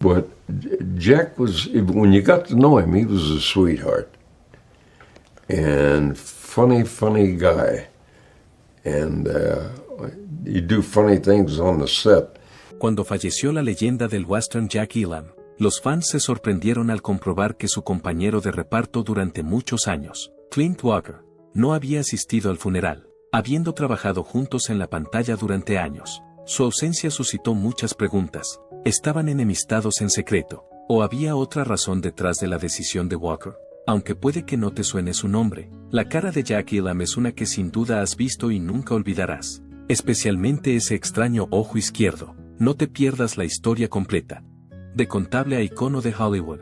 But Jack was, when you got to know him, he was a sweetheart. And funny guy. And he'd do funny things on the set. Cuando falleció la leyenda del western Jack Elam, los fans se sorprendieron al comprobar que su compañero de reparto durante muchos años, Clint Walker, no había asistido al funeral, habiendo trabajado juntos en la pantalla durante años. Su ausencia suscitó muchas preguntas. ¿Estaban enemistados en secreto? ¿O había otra razón detrás de la decisión de Walker? Aunque puede que no te suene su nombre, la cara de Jack Elam es una que sin duda has visto y nunca olvidarás. Especialmente ese extraño ojo izquierdo. No te pierdas la historia completa. De contable a icono de Hollywood.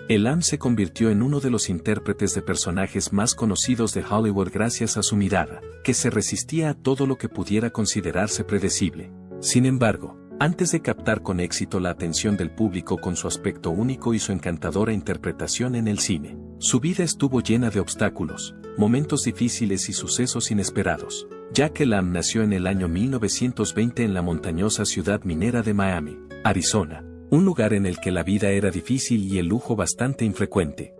Elam se convirtió en uno de los intérpretes de personajes más conocidos de Hollywood gracias a su mirada, que se resistía a todo lo que pudiera considerarse predecible. Sin embargo, antes de captar con éxito la atención del público con su aspecto único y su encantadora interpretación en el cine, su vida estuvo llena de obstáculos, momentos difíciles y sucesos inesperados. Jack Elam nació en el año 1920 en la montañosa ciudad minera de Miami, Arizona, un lugar en el que la vida era difícil y el lujo bastante infrecuente.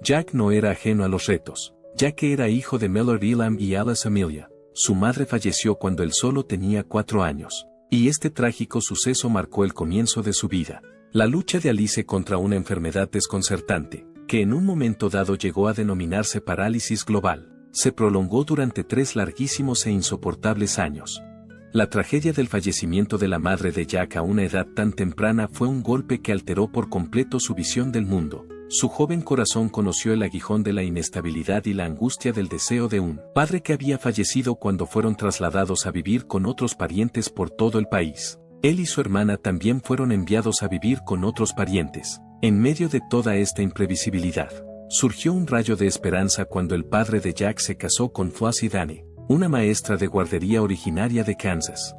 Jack no era ajeno a los retos, ya que era hijo de Millard Elam y Alice Amelia. Su madre falleció cuando él solo tenía 4 años. Y este trágico suceso marcó el comienzo de su vida. La lucha de Alice contra una enfermedad desconcertante, que en un momento dado llegó a denominarse parálisis global, se prolongó durante 3 larguísimos e insoportables años. La tragedia del fallecimiento de la madre de Jack a una edad tan temprana fue un golpe que alteró por completo su visión del mundo. Su joven corazón conoció el aguijón de la inestabilidad y la angustia del deseo de un padre que había fallecido cuando fueron trasladados a vivir con otros parientes por todo el país. Él y su hermana también fueron enviados a vivir con otros parientes. En medio de toda esta imprevisibilidad, surgió un rayo de esperanza cuando el padre de Jack se casó con Flossie Dane, una maestra de guardería originaria de Kansas.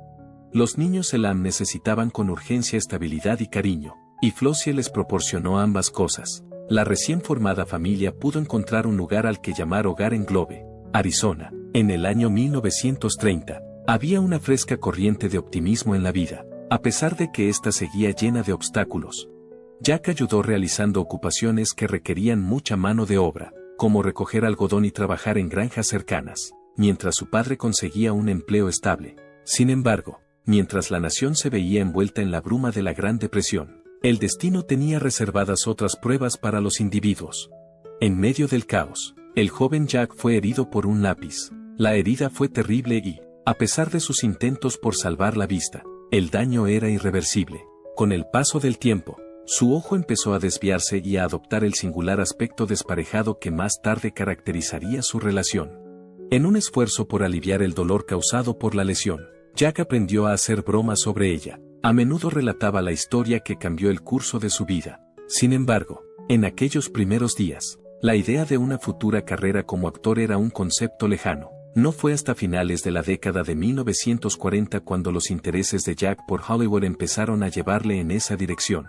Los niños Elam necesitaban con urgencia estabilidad y cariño, y Flossie les proporcionó ambas cosas. La recién formada familia pudo encontrar un lugar al que llamar hogar en Globe, Arizona. En el año 1930, había una fresca corriente de optimismo en la vida, a pesar de que ésta seguía llena de obstáculos. Jack ayudó realizando ocupaciones que requerían mucha mano de obra, como recoger algodón y trabajar en granjas cercanas, mientras su padre conseguía un empleo estable. Sin embargo, mientras la nación se veía envuelta en la bruma de la Gran Depresión, el destino tenía reservadas otras pruebas para los individuos. En medio del caos, el joven Jack fue herido por un lápiz. La herida fue terrible y, a pesar de sus intentos por salvar la vista, el daño era irreversible. Con el paso del tiempo, su ojo empezó a desviarse y a adoptar el singular aspecto desparejado que más tarde caracterizaría su relación. En un esfuerzo por aliviar el dolor causado por la lesión, Jack aprendió a hacer bromas sobre ella. A menudo relataba la historia que cambió el curso de su vida. Sin embargo, en aquellos primeros días, la idea de una futura carrera como actor era un concepto lejano. No fue hasta finales de la década de 1940 cuando los intereses de Jack por Hollywood empezaron a llevarle en esa dirección.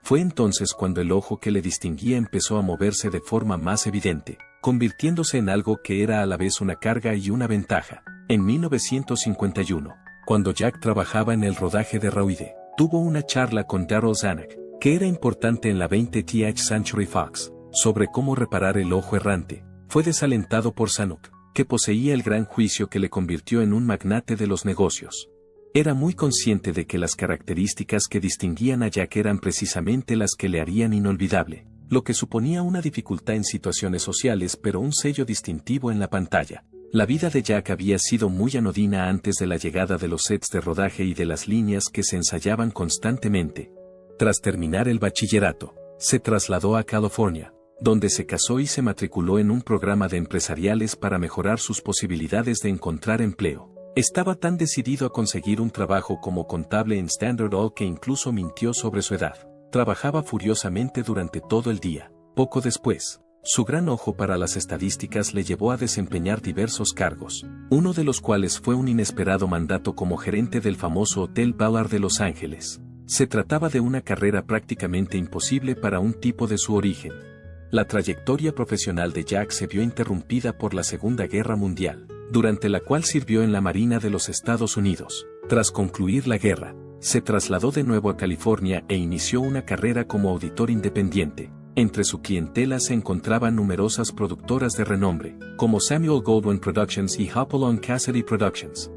Fue entonces cuando el ojo que le distinguía empezó a moverse de forma más evidente, convirtiéndose en algo que era a la vez una carga y una ventaja. En 1951, cuando Jack trabajaba en el rodaje de Rauide, tuvo una charla con Darryl Zanuck, que era importante en la 20th Century Fox, sobre cómo reparar el ojo errante. Fue desalentado por Zanuck, que poseía el gran juicio que le convirtió en un magnate de los negocios. Era muy consciente de que las características que distinguían a Jack eran precisamente las que le harían inolvidable, lo que suponía una dificultad en situaciones sociales pero un sello distintivo en la pantalla. La vida de Jack había sido muy anodina antes de la llegada de los sets de rodaje y de las líneas que se ensayaban constantemente. Tras terminar el bachillerato, se trasladó a California, donde se casó y se matriculó en un programa de empresariales para mejorar sus posibilidades de encontrar empleo. Estaba tan decidido a conseguir un trabajo como contable en Standard Oil que incluso mintió sobre su edad. Trabajaba furiosamente durante todo el día. Poco después, su gran ojo para las estadísticas le llevó a desempeñar diversos cargos, uno de los cuales fue un inesperado mandato como gerente del famoso Hotel Ballard de Los Ángeles. Se trataba de una carrera prácticamente imposible para un tipo de su origen. La trayectoria profesional de Jack se vio interrumpida por la Segunda Guerra Mundial, durante la cual sirvió en la Marina de los Estados Unidos. Tras concluir la guerra, se trasladó de nuevo a California e inició una carrera como auditor independiente. Entre su clientela se encontraban numerosas productoras de renombre, como Samuel Goldwyn Productions y Hopalong Cassidy Productions.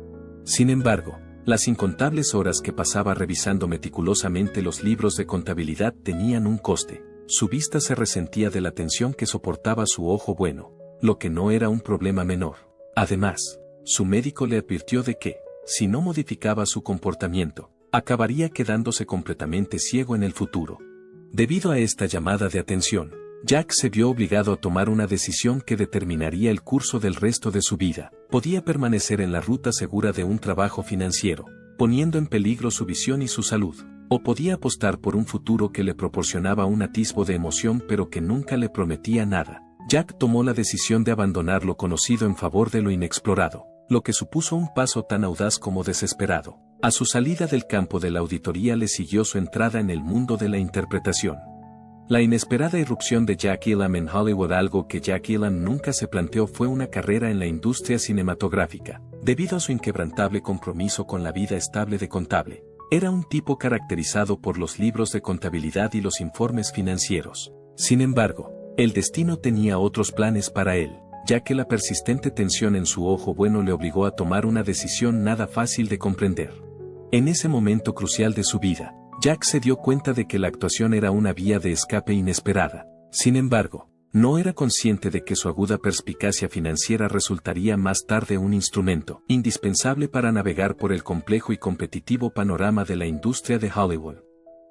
Sin embargo, las incontables horas que pasaba revisando meticulosamente los libros de contabilidad tenían un coste. Su vista se resentía de la tensión que soportaba su ojo bueno, lo que no era un problema menor. Además, su médico le advirtió de que, si no modificaba su comportamiento, acabaría quedándose completamente ciego en el futuro. Debido a esta llamada de atención, Jack se vio obligado a tomar una decisión que determinaría el curso del resto de su vida. Podía permanecer en la ruta segura de un trabajo financiero, poniendo en peligro su visión y su salud, o podía apostar por un futuro que le proporcionaba un atisbo de emoción pero que nunca le prometía nada. Jack tomó la decisión de abandonar lo conocido en favor de lo inexplorado, lo que supuso un paso tan audaz como desesperado. A su salida del campo de la auditoría le siguió su entrada en el mundo de la interpretación. La inesperada irrupción de Jack Elam en Hollywood. Algo que Jack Elam nunca se planteó fue una carrera en la industria cinematográfica, debido a su inquebrantable compromiso con la vida estable de contable. Era un tipo caracterizado por los libros de contabilidad y los informes financieros. Sin embargo, el destino tenía otros planes para él, ya que la persistente tensión en su ojo bueno le obligó a tomar una decisión nada fácil de comprender. En ese momento crucial de su vida, Jack se dio cuenta de que la actuación era una vía de escape inesperada. Sin embargo, no era consciente de que su aguda perspicacia financiera resultaría más tarde un instrumento indispensable para navegar por el complejo y competitivo panorama de la industria de Hollywood.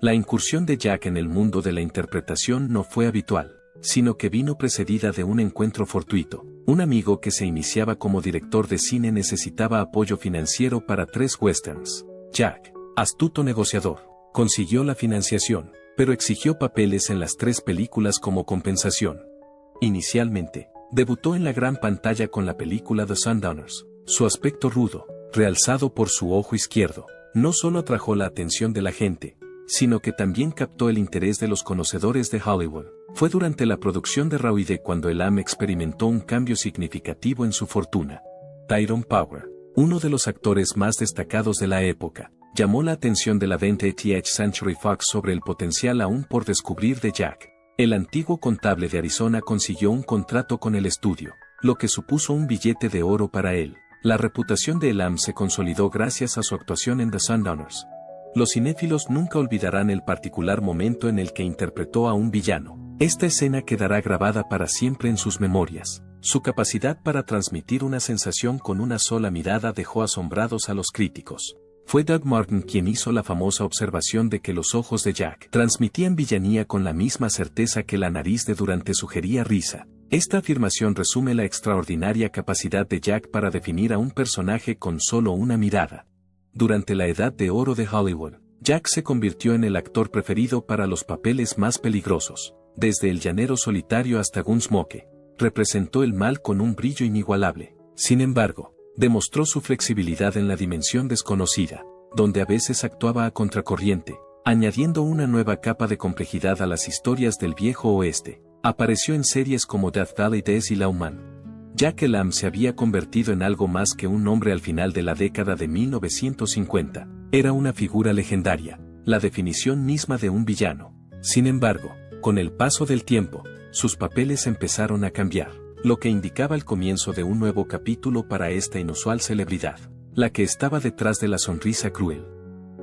La incursión de Jack en el mundo de la interpretación no fue habitual, sino que vino precedida de un encuentro fortuito. Un amigo que se iniciaba como director de cine necesitaba apoyo financiero para 3 westerns. Jack, astuto negociador, consiguió la financiación, pero exigió papeles en las 3 películas como compensación. Inicialmente, debutó en la gran pantalla con la película The Sundowners. Su aspecto rudo, realzado por su ojo izquierdo, no solo atrajo la atención de la gente, sino que también captó el interés de los conocedores de Hollywood. Fue durante la producción de Rauide cuando Elam experimentó un cambio significativo en su fortuna. Tyrone Power, uno de los actores más destacados de la época, llamó la atención de la 20th Century Fox sobre el potencial aún por descubrir de Jack. El antiguo contable de Arizona consiguió un contrato con el estudio, lo que supuso un billete de oro para él. La reputación de Elam se consolidó gracias a su actuación en The Sundowners. Los cinéfilos nunca olvidarán el particular momento en el que interpretó a un villano. Esta escena quedará grabada para siempre en sus memorias. Su capacidad para transmitir una sensación con una sola mirada dejó asombrados a los críticos. Fue Doug Martin quien hizo la famosa observación de que los ojos de Jack transmitían villanía con la misma certeza que la nariz de Durante sugería risa. Esta afirmación resume la extraordinaria capacidad de Jack para definir a un personaje con solo una mirada. Durante la edad de oro de Hollywood, Jack se convirtió en el actor preferido para los papeles más peligrosos. Desde El llanero solitario hasta Gunsmoke, representó el mal con un brillo inigualable. Sin embargo, demostró su flexibilidad en la dimensión desconocida, donde a veces actuaba a contracorriente, añadiendo una nueva capa de complejidad a las historias del viejo oeste. Apareció en series como Death Valley Days y Lawman. Jack Elam se había convertido en algo más que un nombre al final de la década de 1950. Era una figura legendaria, la definición misma de un villano. Sin embargo, con el paso del tiempo, sus papeles empezaron a cambiar, lo que indicaba el comienzo de un nuevo capítulo para esta inusual celebridad, la que estaba detrás de la sonrisa cruel.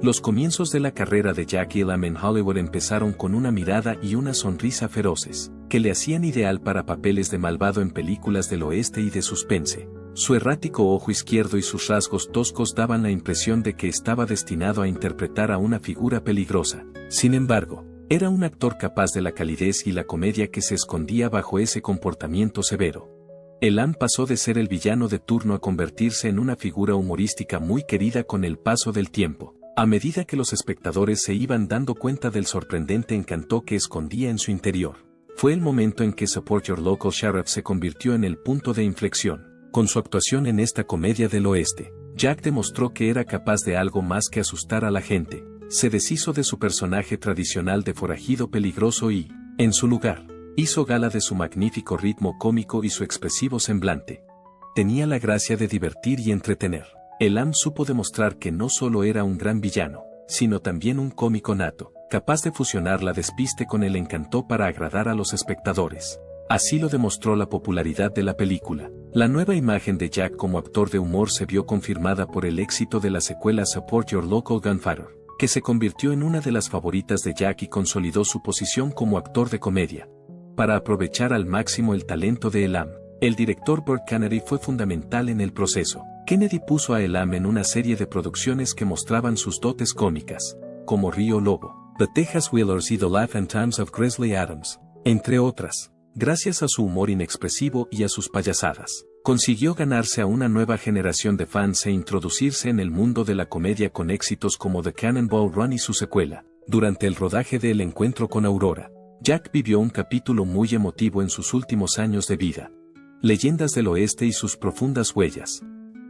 Los comienzos de la carrera de Jack Elam en Hollywood empezaron con una mirada y una sonrisa feroces, que le hacían ideal para papeles de malvado en películas del oeste y de suspense. Su errático ojo izquierdo y sus rasgos toscos daban la impresión de que estaba destinado a interpretar a una figura peligrosa. Sin embargo, era un actor capaz de la calidez y la comedia que se escondía bajo ese comportamiento severo. Elam pasó de ser el villano de turno a convertirse en una figura humorística muy querida con el paso del tiempo, a medida que los espectadores se iban dando cuenta del sorprendente encanto que escondía en su interior. Fue el momento en que Support Your Local Sheriff se convirtió en el punto de inflexión. Con su actuación en esta comedia del oeste, Jack demostró que era capaz de algo más que asustar a la gente. Se deshizo de su personaje tradicional de forajido peligroso y, en su lugar, hizo gala de su magnífico ritmo cómico y su expresivo semblante. Tenía la gracia de divertir y entretener. Elam supo demostrar que no solo era un gran villano, sino también un cómico nato, capaz de fusionar la despiste con el encanto para agradar a los espectadores. Así lo demostró la popularidad de la película. La nueva imagen de Jack como actor de humor se vio confirmada por el éxito de la secuela Support Your Local Gunfighter, que se convirtió en una de las favoritas de Jack y consolidó su posición como actor de comedia. Para aprovechar al máximo el talento de Elam, el director Burt Kennedy fue fundamental en el proceso. Kennedy puso a Elam en una serie de producciones que mostraban sus dotes cómicas, como Río Lobo, The Texas Wheelers y The Life and Times of Grizzly Adams, entre otras. Gracias a su humor inexpresivo y a sus payasadas, consiguió ganarse a una nueva generación de fans e introducirse en el mundo de la comedia con éxitos como The Cannonball Run y su secuela. Durante el rodaje de El encuentro con Aurora, Jack vivió un capítulo muy emotivo en sus últimos años de vida. Leyendas del Oeste y sus profundas huellas.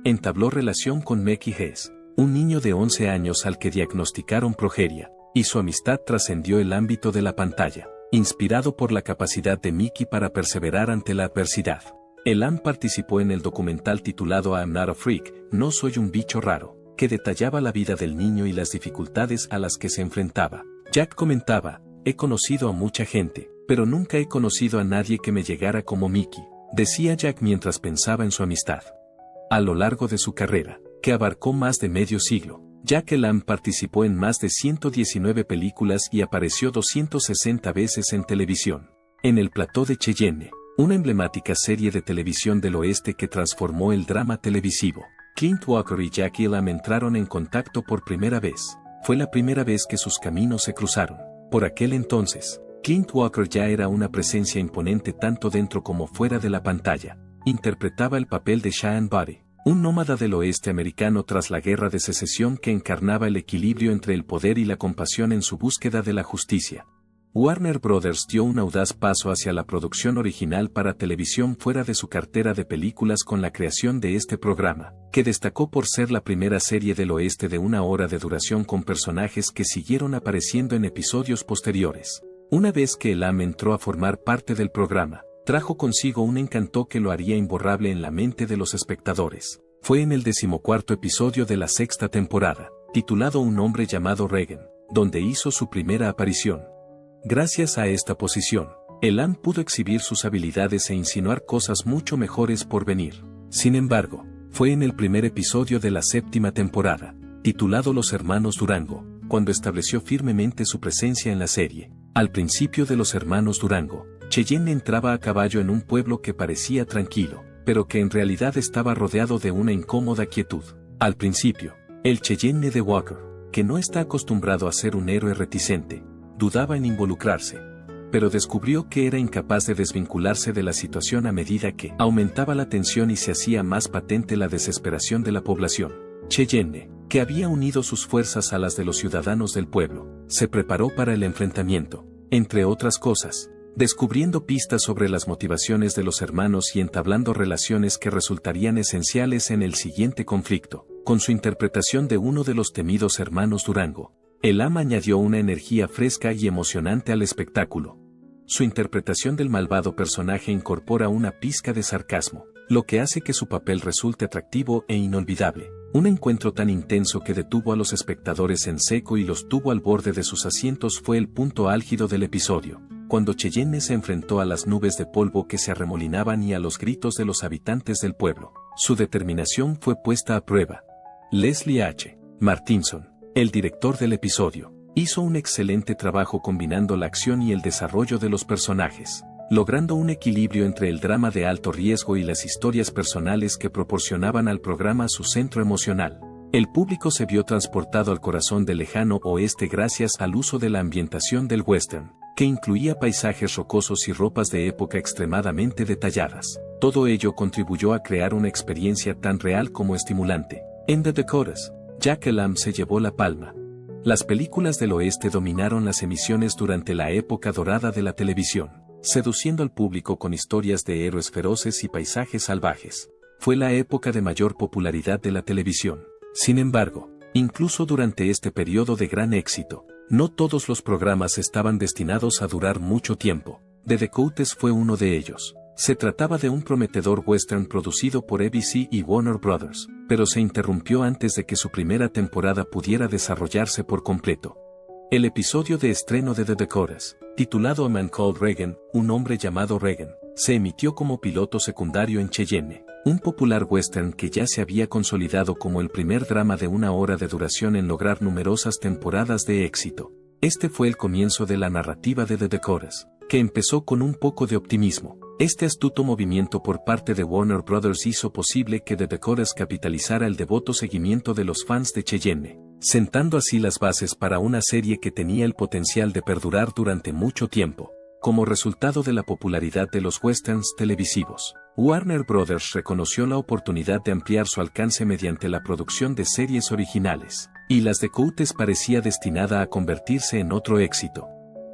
Entabló relación con Mickey Hess, un niño de 11 años al que diagnosticaron progeria, y su amistad trascendió el ámbito de la pantalla. Inspirado por la capacidad de Mickey para perseverar ante la adversidad, Elam participó en el documental titulado I'm Not a Freak, No Soy un Bicho Raro, que detallaba la vida del niño y las dificultades a las que se enfrentaba. Jack comentaba, he conocido a mucha gente, pero nunca he conocido a nadie que me llegara como Mickey, decía Jack mientras pensaba en su amistad. A lo largo de su carrera, que abarcó más de medio siglo, Jack Elam participó en más de 119 películas y apareció 260 veces en televisión. En El plató de Cheyenne, una emblemática serie de televisión del oeste que transformó el drama televisivo, Clint Walker y Jack Elam entraron en contacto por primera vez. Fue la primera vez que sus caminos se cruzaron. Por aquel entonces, Clint Walker ya era una presencia imponente tanto dentro como fuera de la pantalla. Interpretaba el papel de Sean Buddy, un nómada del oeste americano tras la guerra de secesión que encarnaba el equilibrio entre el poder y la compasión en su búsqueda de la justicia. Warner Brothers dio un audaz paso hacia la producción original para televisión fuera de su cartera de películas con la creación de este programa, que destacó por ser la primera serie del oeste de 1 hora de duración con personajes que siguieron apareciendo en episodios posteriores. Una vez que Elam entró a formar parte del programa, trajo consigo un encanto que lo haría imborrable en la mente de los espectadores. Fue en el 14º episodio de la 6ª temporada, titulado Un hombre llamado Regan, donde hizo su primera aparición. Gracias a esta posición, Elam pudo exhibir sus habilidades e insinuar cosas mucho mejores por venir. Sin embargo, fue en el primer episodio de la 7ª temporada, titulado Los Hermanos Durango, cuando estableció firmemente su presencia en la serie. Al principio de Los Hermanos Durango, Cheyenne entraba a caballo en un pueblo que parecía tranquilo, pero que en realidad estaba rodeado de una incómoda quietud. Al principio, el Cheyenne de Walker, que no está acostumbrado a ser un héroe reticente, dudaba en involucrarse, pero descubrió que era incapaz de desvincularse de la situación a medida que aumentaba la tensión y se hacía más patente la desesperación de la población. Cheyenne, que había unido sus fuerzas a las de los ciudadanos del pueblo, se preparó para el enfrentamiento, entre otras cosas, descubriendo pistas sobre las motivaciones de los hermanos y entablando relaciones que resultarían esenciales en el siguiente conflicto. Con su interpretación de uno de los temidos hermanos Durango, Elam añadió una energía fresca y emocionante al espectáculo. Su interpretación del malvado personaje incorpora una pizca de sarcasmo, lo que hace que su papel resulte atractivo e inolvidable. Un encuentro tan intenso que detuvo a los espectadores en seco y los tuvo al borde de sus asientos fue el punto álgido del episodio, cuando Cheyenne se enfrentó a las nubes de polvo que se arremolinaban y a los gritos de los habitantes del pueblo. Su determinación fue puesta a prueba. Leslie H. Martinson, el director del episodio, hizo un excelente trabajo combinando la acción y el desarrollo de los personajes, logrando un equilibrio entre el drama de alto riesgo y las historias personales que proporcionaban al programa su centro emocional. El público se vio transportado al corazón del lejano oeste gracias al uso de la ambientación del western, que incluía paisajes rocosos y ropas de época extremadamente detalladas. Todo ello contribuyó a crear una experiencia tan real como estimulante. En The Dakotas, Jack Elam se llevó la palma. Las películas del oeste dominaron las emisiones durante la época dorada de la televisión, seduciendo al público con historias de héroes feroces y paisajes salvajes. Fue la época de mayor popularidad de la televisión. Sin embargo, incluso durante este periodo de gran éxito, no todos los programas estaban destinados a durar mucho tiempo. The Dakotas fue uno de ellos. Se trataba de un prometedor western producido por ABC y Warner Brothers, pero se interrumpió antes de que su primera temporada pudiera desarrollarse por completo. El episodio de estreno de The Dakotas, titulado A Man Called Regan, un hombre llamado Regan, se emitió como piloto secundario en Cheyenne, un popular western que ya se había consolidado como el primer drama de 1 hora de duración en lograr numerosas temporadas de éxito. Este fue el comienzo de la narrativa de The Dakotas, que empezó con un poco de optimismo. Este astuto movimiento por parte de Warner Brothers hizo posible que The Dakotas capitalizara el devoto seguimiento de los fans de Cheyenne, sentando así las bases para una serie que tenía el potencial de perdurar durante mucho tiempo. Como resultado de la popularidad de los westerns televisivos, Warner Brothers reconoció la oportunidad de ampliar su alcance mediante la producción de series originales, y Las Dakotas parecía destinada a convertirse en otro éxito.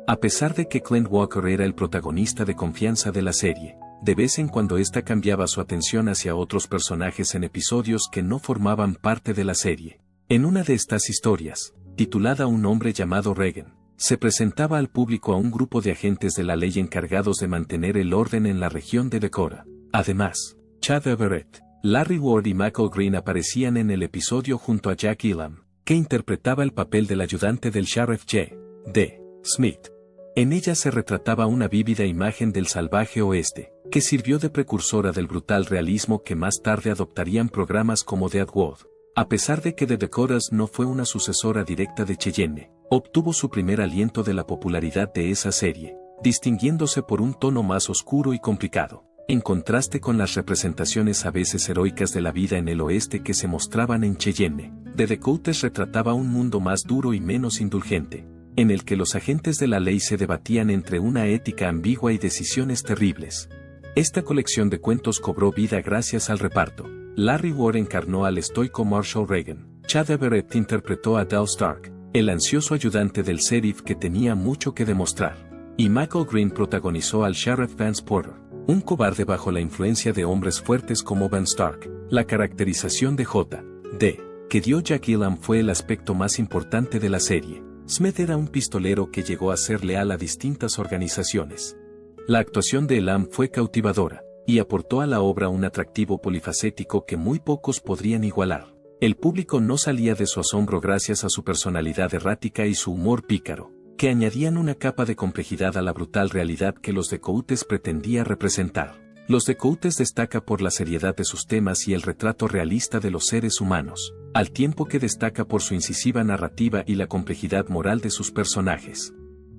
A pesar de que Clint Walker era el protagonista de confianza de la serie, de vez en cuando ésta cambiaba su atención hacia otros personajes en episodios que no formaban parte de la serie. En una de estas historias, titulada Un hombre llamado Regan, se presentaba al público a un grupo de agentes de la ley encargados de mantener el orden en la región de Dakota. Además, Chad Everett, Larry Ward y Michael Green aparecían en el episodio junto a Jack Elam, que interpretaba el papel del ayudante del sheriff J.D. Smith. En ella se retrataba una vívida imagen del salvaje oeste, que sirvió de precursora del brutal realismo que más tarde adoptarían programas como The Atwood. A pesar de que The Dakotas no fue una sucesora directa de Cheyenne, obtuvo su primer aliento de la popularidad de esa serie, distinguiéndose por un tono más oscuro y complicado, en contraste con las representaciones a veces heroicas de la vida en el oeste que se mostraban en Cheyenne. The Dakotas retrataba un mundo más duro y menos indulgente, en el que los agentes de la ley se debatían entre una ética ambigua y decisiones terribles. Esta colección de cuentos cobró vida gracias al reparto. Larry Ward encarnó al estoico Marshall Regan, Chad Everett interpretó a Dal Stark, el ansioso ayudante del sheriff que tenía mucho que demostrar, y Michael Green protagonizó al sheriff Vance Porter, un cobarde bajo la influencia de hombres fuertes como Van Stark. La caracterización de J.D. que dio Jack Elam fue el aspecto más importante de la serie. Smith era un pistolero que llegó a ser leal a distintas organizaciones. La actuación de Elam fue cautivadora, y aportó a la obra un atractivo polifacético que muy pocos podrían igualar. El público no salía de su asombro gracias a su personalidad errática y su humor pícaro, que añadían una capa de complejidad a la brutal realidad que Los Dakotas pretendía representar. Los Dakotas destaca por la seriedad de sus temas y el retrato realista de los seres humanos, al tiempo que destaca por su incisiva narrativa y la complejidad moral de sus personajes.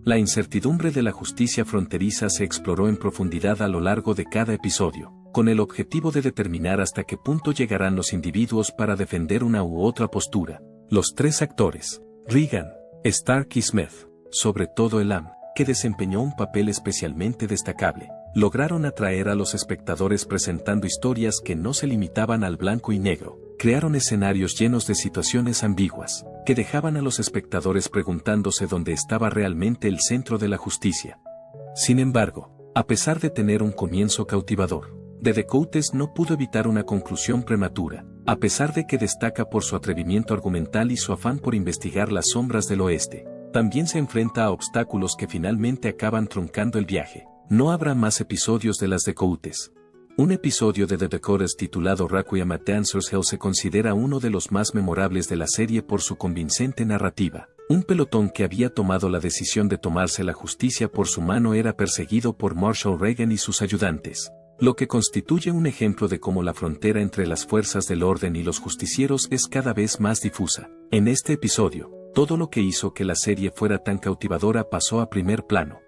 La incertidumbre de la justicia fronteriza se exploró en profundidad a lo largo de cada episodio, con el objetivo de determinar hasta qué punto llegarán los individuos para defender una u otra postura. Los tres actores, Regan, Stark y Smith, sobre todo Elam, que desempeñó un papel especialmente destacable, lograron atraer a los espectadores presentando historias que no se limitaban al blanco y negro. Crearon escenarios llenos de situaciones ambiguas, que dejaban a los espectadores preguntándose dónde estaba realmente el centro de la justicia. Sin embargo, a pesar de tener un comienzo cautivador, The Dakotas no pudo evitar una conclusión prematura, a pesar de que destaca por su atrevimiento argumental y su afán por investigar las sombras del oeste. También se enfrenta a obstáculos que finalmente acaban truncando el viaje. No habrá más episodios de Las Dakotas. Un episodio de The Dakotas titulado Requiem at Dancers Hell se considera uno de los más memorables de la serie por su convincente narrativa. Un pelotón que había tomado la decisión de tomarse la justicia por su mano era perseguido por Marshall Regan y sus ayudantes, lo que constituye un ejemplo de cómo la frontera entre las fuerzas del orden y los justicieros es cada vez más difusa. En este episodio, todo lo que hizo que la serie fuera tan cautivadora pasó a primer plano.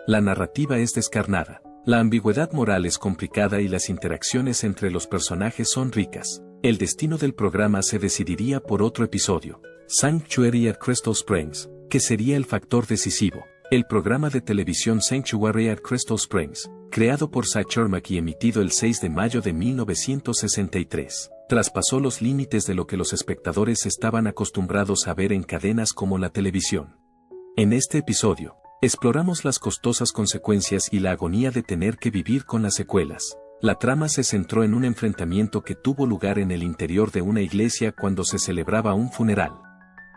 La narrativa es descarnada. La ambigüedad moral es complicada y las interacciones entre los personajes son ricas. El destino del programa se decidiría por otro episodio, Sanctuary at Crystal Springs, que sería el factor decisivo. El programa de televisión Sanctuary at Crystal Springs, creado por Cy Chermak y emitido el 6 de mayo de 1963, traspasó los límites de lo que los espectadores estaban acostumbrados a ver en cadenas como la televisión. En este episodio, exploramos las costosas consecuencias y la agonía de tener que vivir con las secuelas. La trama se centró en un enfrentamiento que tuvo lugar en el interior de una iglesia cuando se celebraba un funeral.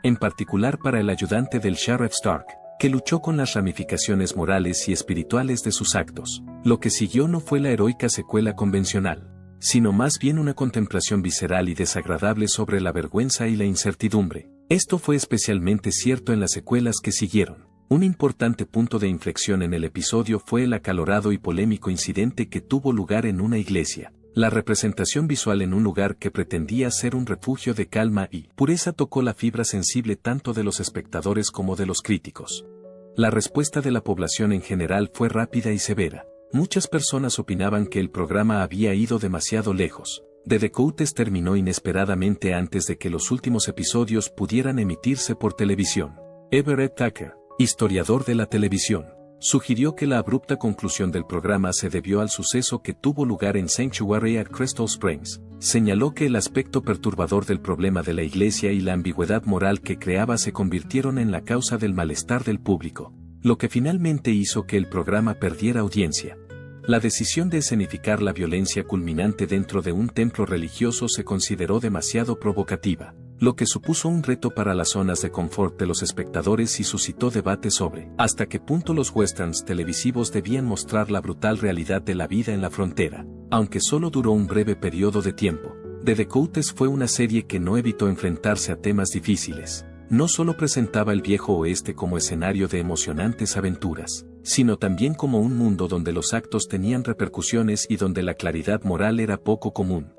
En particular para el ayudante del sheriff Stark, que luchó con las ramificaciones morales y espirituales de sus actos. Lo que siguió no fue la heroica secuela convencional, sino más bien una contemplación visceral y desagradable sobre la vergüenza y la incertidumbre. Esto fue especialmente cierto en las secuelas que siguieron. Un importante punto de inflexión en el episodio fue el acalorado y polémico incidente que tuvo lugar en una iglesia. La representación visual en un lugar que pretendía ser un refugio de calma y pureza tocó la fibra sensible tanto de los espectadores como de los críticos. La respuesta de la población en general fue rápida y severa. Muchas personas opinaban que el programa había ido demasiado lejos. The Dakotas terminó inesperadamente antes de que los últimos episodios pudieran emitirse por televisión. Everett Tucker, historiador de la televisión, sugirió que la abrupta conclusión del programa se debió al suceso que tuvo lugar en Sanctuary at Crystal Springs. Señaló que el aspecto perturbador del problema de la iglesia y la ambigüedad moral que creaba se convirtieron en la causa del malestar del público, lo que finalmente hizo que el programa perdiera audiencia. La decisión de escenificar la violencia culminante dentro de un templo religioso se consideró demasiado provocativa, lo que supuso un reto para las zonas de confort de los espectadores y suscitó debate sobre hasta qué punto los westerns televisivos debían mostrar la brutal realidad de la vida en la frontera. Aunque solo duró un breve periodo de tiempo, The Dakotas fue una serie que no evitó enfrentarse a temas difíciles. No solo presentaba el viejo oeste como escenario de emocionantes aventuras, sino también como un mundo donde los actos tenían repercusiones y donde la claridad moral era poco común.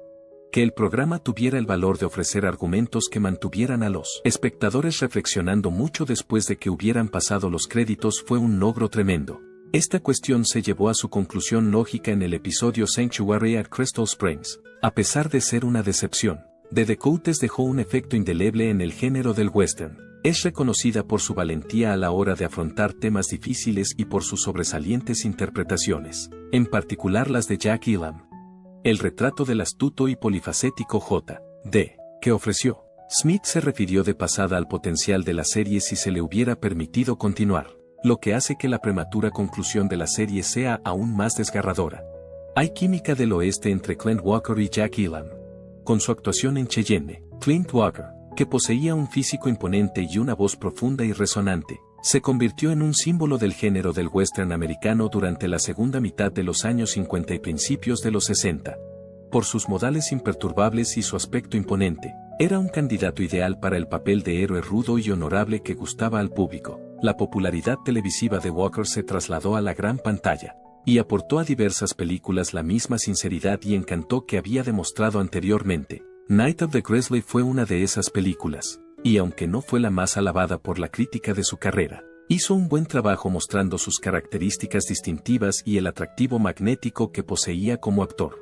Que el programa tuviera el valor de ofrecer argumentos que mantuvieran a los espectadores reflexionando mucho después de que hubieran pasado los créditos fue un logro tremendo. Esta cuestión se llevó a su conclusión lógica en el episodio Sanctuary at Crystal Springs. A pesar de ser una decepción, The Dakotas dejó un efecto indeleble en el género del western. Es reconocida por su valentía a la hora de afrontar temas difíciles y por sus sobresalientes interpretaciones, en particular las de Jack Elam. El retrato del astuto y polifacético J.D. que ofreció Smith se refirió de pasada al potencial de la serie si se le hubiera permitido continuar, lo que hace que la prematura conclusión de la serie sea aún más desgarradora. Hay química del oeste entre Clint Walker y Jack Elam. Con su actuación en Cheyenne, Clint Walker, que poseía un físico imponente y una voz profunda y resonante, se convirtió en un símbolo del género del western americano durante la segunda mitad de los años 50 y principios de los 60. Por sus modales imperturbables y su aspecto imponente, era un candidato ideal para el papel de héroe rudo y honorable que gustaba al público. La popularidad televisiva de Walker se trasladó a la gran pantalla, y aportó a diversas películas la misma sinceridad y encanto que había demostrado anteriormente. Night of the Grizzly fue una de esas películas, y aunque no fue la más alabada por la crítica de su carrera, hizo un buen trabajo mostrando sus características distintivas y el atractivo magnético que poseía como actor.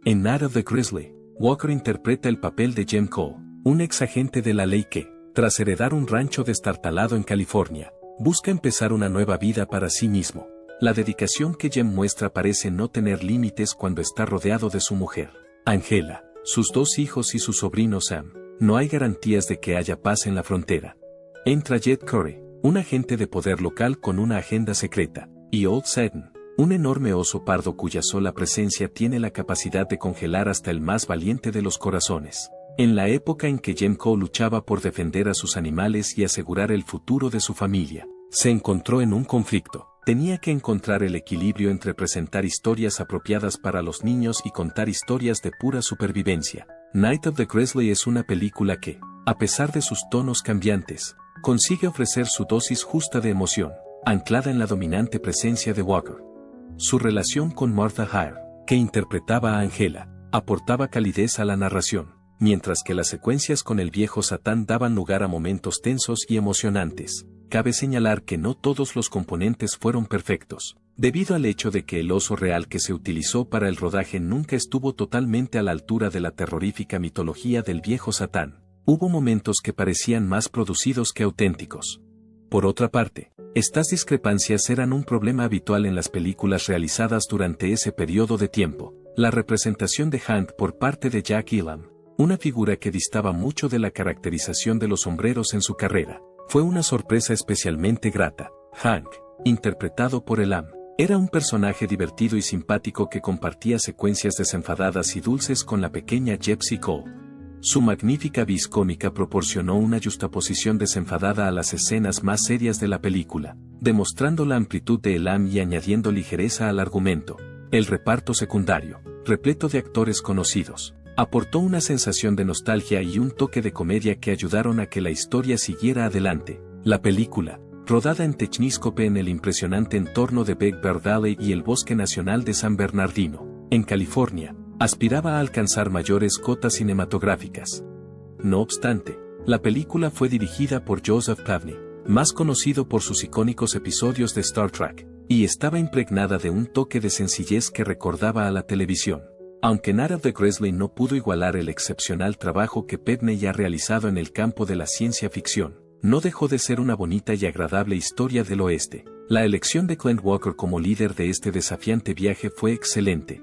En Night of the Grizzly, Walker interpreta el papel de Jem Cole, un ex agente de la ley que, tras heredar un rancho destartalado en California, busca empezar una nueva vida para sí mismo. La dedicación que Jem muestra parece no tener límites cuando está rodeado de su mujer, Angela, sus 2 hijos y su sobrino Sam. No hay garantías de que haya paz en la frontera. Entra Jed Curry, un agente de poder local con una agenda secreta, y Old Satan, un enorme oso pardo cuya sola presencia tiene la capacidad de congelar hasta el más valiente de los corazones. En la época en que Jem Cole luchaba por defender a sus animales y asegurar el futuro de su familia, se encontró en un conflicto. Tenía que encontrar el equilibrio entre presentar historias apropiadas para los niños y contar historias de pura supervivencia. Night of the Grizzly es una película que, a pesar de sus tonos cambiantes, consigue ofrecer su dosis justa de emoción, anclada en la dominante presencia de Walker. Su relación con Martha Hare, que interpretaba a Angela, aportaba calidez a la narración, mientras que las secuencias con el viejo Satán daban lugar a momentos tensos y emocionantes. Cabe señalar que no todos los componentes fueron perfectos, debido al hecho de que el oso real que se utilizó para el rodaje nunca estuvo totalmente a la altura de la terrorífica mitología del viejo Satán. Hubo momentos que parecían más producidos que auténticos. Por otra parte, estas discrepancias eran un problema habitual en las películas realizadas durante ese periodo de tiempo. La representación de Hank por parte de Jack Elam, una figura que distaba mucho de la caracterización de los sombreros en su carrera, fue una sorpresa especialmente grata. Hank, interpretado por Elam, era un personaje divertido y simpático que compartía secuencias desenfadadas y dulces con la pequeña Gypsy Cole. Su magnífica vis cómica proporcionó una justaposición desenfadada a las escenas más serias de la película, demostrando la amplitud de Elam y añadiendo ligereza al argumento. El reparto secundario, repleto de actores conocidos. Aportó una sensación de nostalgia y un toque de comedia que ayudaron a que la historia siguiera adelante. La película, rodada en Techniscope en el impresionante entorno de Big Bear Valley y el Bosque Nacional de San Bernardino, en California, aspiraba a alcanzar mayores cotas cinematográficas. No obstante, la película fue dirigida por Joseph Pavney, más conocido por sus icónicos episodios de Star Trek, y estaba impregnada de un toque de sencillez que recordaba a la televisión. Aunque Night of the Grizzly no pudo igualar el excepcional trabajo que Pavney ha realizado en el campo de la ciencia ficción, no dejó de ser una bonita y agradable historia del oeste. La elección de Clint Walker como líder de este desafiante viaje fue excelente.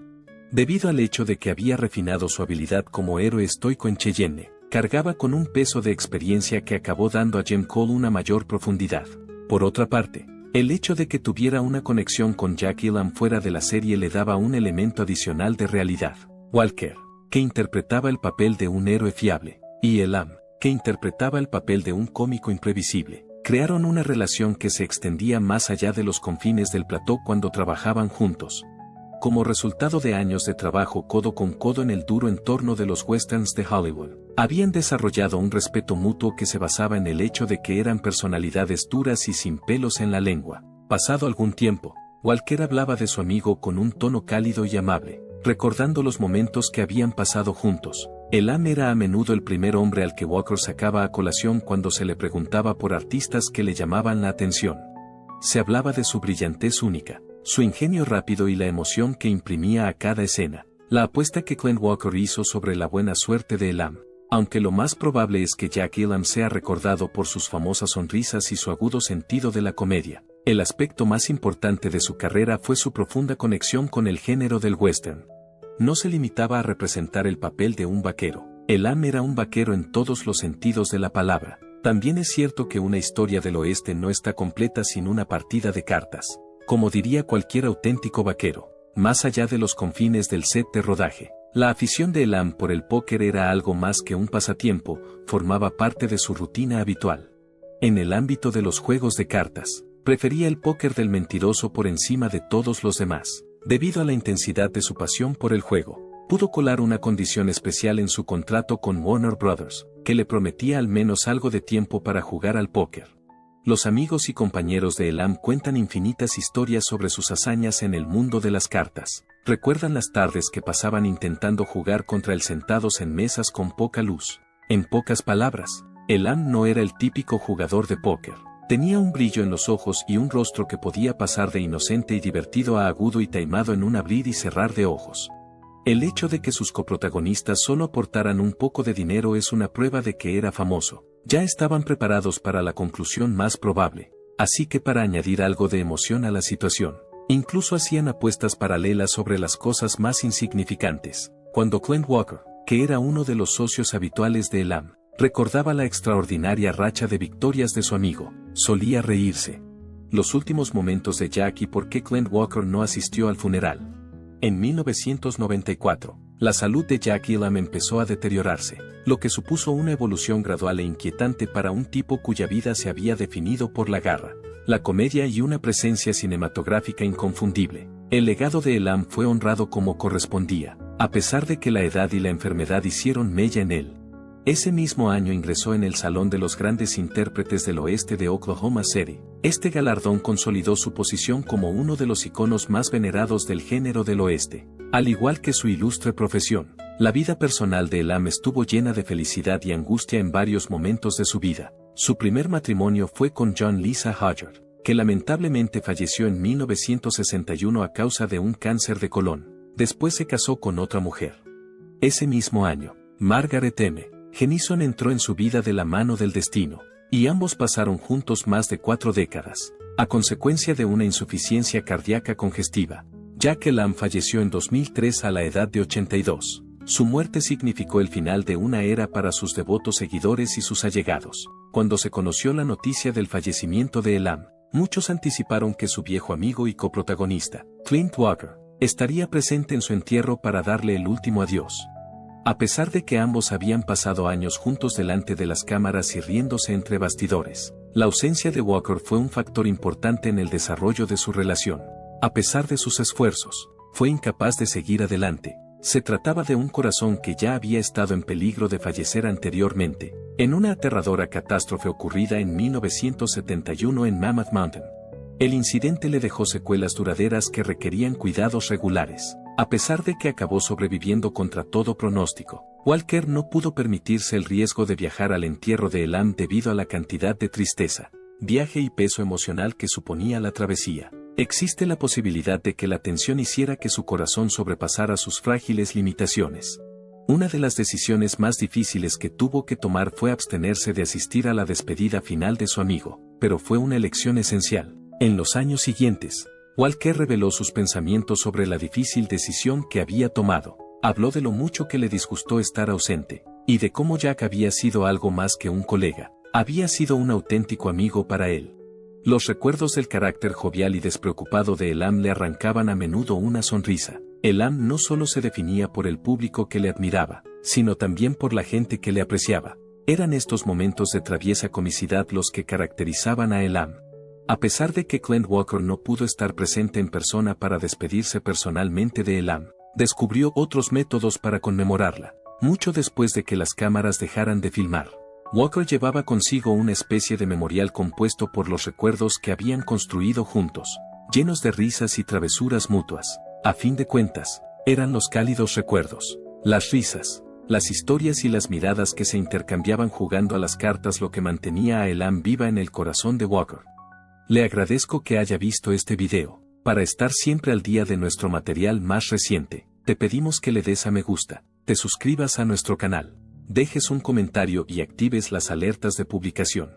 Debido al hecho de que había refinado su habilidad como héroe estoico en Cheyenne, cargaba con un peso de experiencia que acabó dando a Jem Cole una mayor profundidad. Por otra parte, el hecho de que tuviera una conexión con Jack Elam fuera de la serie le daba un elemento adicional de realidad. Walker, que interpretaba el papel de un héroe fiable, y Elam, que interpretaba el papel de un cómico imprevisible, crearon una relación que se extendía más allá de los confines del plató cuando trabajaban juntos. Como resultado de años de trabajo codo con codo en el duro entorno de los westerns de Hollywood, habían desarrollado un respeto mutuo que se basaba en el hecho de que eran personalidades duras y sin pelos en la lengua. Pasado algún tiempo, Walker hablaba de su amigo con un tono cálido y amable, recordando los momentos que habían pasado juntos. Elam era a menudo el primer hombre al que Walker sacaba a colación cuando se le preguntaba por artistas que le llamaban la atención. Se hablaba de su brillantez única, su ingenio rápido y la emoción que imprimía a cada escena. La apuesta que Clint Walker hizo sobre la buena suerte de Elam, aunque lo más probable es que Jack Elam sea recordado por sus famosas sonrisas y su agudo sentido de la comedia, el aspecto más importante de su carrera fue su profunda conexión con el género del western. No se limitaba a representar el papel de un vaquero. Elam era un vaquero en todos los sentidos de la palabra. También es cierto que una historia del oeste no está completa sin una partida de cartas. Como diría cualquier auténtico vaquero, más allá de los confines del set de rodaje, la afición de Elam por el póker era algo más que un pasatiempo, formaba parte de su rutina habitual. En el ámbito de los juegos de cartas, prefería el póker del mentiroso por encima de todos los demás. Debido a la intensidad de su pasión por el juego, pudo colar una condición especial en su contrato con Warner Brothers, que le prometía al menos algo de tiempo para jugar al póker. Los amigos y compañeros de Elam cuentan infinitas historias sobre sus hazañas en el mundo de las cartas. Recuerdan las tardes que pasaban intentando jugar contra él sentados en mesas con poca luz. En pocas palabras, Elam no era el típico jugador de póker. Tenía un brillo en los ojos y un rostro que podía pasar de inocente y divertido a agudo y taimado en un abrir y cerrar de ojos. El hecho de que sus coprotagonistas solo aportaran un poco de dinero es una prueba de que era famoso. Ya estaban preparados para la conclusión más probable, así que para añadir algo de emoción a la situación, incluso hacían apuestas paralelas sobre las cosas más insignificantes. Cuando Clint Walker, que era uno de los socios habituales de Elam, recordaba la extraordinaria racha de victorias de su amigo, solía reírse. Los últimos momentos de Jack y por qué Clint Walker no asistió al funeral. En 1994, la salud de Jack Elam empezó a deteriorarse, lo que supuso una evolución gradual e inquietante para un tipo cuya vida se había definido por la garra, la comedia y una presencia cinematográfica inconfundible. El legado de Elam fue honrado como correspondía, a pesar de que la edad y la enfermedad hicieron mella en él. Ese mismo año ingresó en el Salón de los Grandes Intérpretes del Oeste de Oklahoma City. Este galardón consolidó su posición como uno de los iconos más venerados del género del oeste. Al igual que su ilustre profesión, la vida personal de Elam estuvo llena de felicidad y angustia en varios momentos de su vida. Su primer matrimonio fue con John Lisa Hodger, que lamentablemente falleció en 1961 a causa de un cáncer de colon. Después se casó con otra mujer. Ese mismo año, Margaret M. Jennison entró en su vida de la mano del destino, y ambos pasaron juntos más de 4 décadas, a consecuencia de una insuficiencia cardíaca congestiva. Jack Elam falleció en 2003 a la edad de 82. Su muerte significó el final de una era para sus devotos seguidores y sus allegados. Cuando se conoció la noticia del fallecimiento de Elam, muchos anticiparon que su viejo amigo y coprotagonista, Clint Walker, estaría presente en su entierro para darle el último adiós. A pesar de que ambos habían pasado años juntos delante de las cámaras y riéndose entre bastidores, la ausencia de Walker fue un factor importante en el desarrollo de su relación. A pesar de sus esfuerzos, fue incapaz de seguir adelante. Se trataba de un corazón que ya había estado en peligro de fallecer anteriormente, en una aterradora catástrofe ocurrida en 1971 en Mammoth Mountain. El incidente le dejó secuelas duraderas que requerían cuidados regulares. A pesar de que acabó sobreviviendo contra todo pronóstico, Walker no pudo permitirse el riesgo de viajar al entierro de Elam debido a la cantidad de tristeza, viaje y peso emocional que suponía la travesía. Existe la posibilidad de que la tensión hiciera que su corazón sobrepasara sus frágiles limitaciones. Una de las decisiones más difíciles que tuvo que tomar fue abstenerse de asistir a la despedida final de su amigo, pero fue una elección esencial. En los años siguientes, Walker reveló sus pensamientos sobre la difícil decisión que había tomado. Habló de lo mucho que le disgustó estar ausente, y de cómo Jack había sido algo más que un colega. Había sido un auténtico amigo para él. Los recuerdos del carácter jovial y despreocupado de Elam le arrancaban a menudo una sonrisa. Elam no solo se definía por el público que le admiraba, sino también por la gente que le apreciaba. Eran estos momentos de traviesa comicidad los que caracterizaban a Elam. A pesar de que Clint Walker no pudo estar presente en persona para despedirse personalmente de Elam, descubrió otros métodos para conmemorarla. Mucho después de que las cámaras dejaran de filmar, Walker llevaba consigo una especie de memorial compuesto por los recuerdos que habían construido juntos, llenos de risas y travesuras mutuas. A fin de cuentas, eran los cálidos recuerdos, las risas, las historias y las miradas que se intercambiaban jugando a las cartas lo que mantenía a Elam viva en el corazón de Walker. Le agradezco que haya visto este video. Para estar siempre al día de nuestro material más reciente, te pedimos que le des a me gusta, te suscribas a nuestro canal, dejes un comentario y actives las alertas de publicación.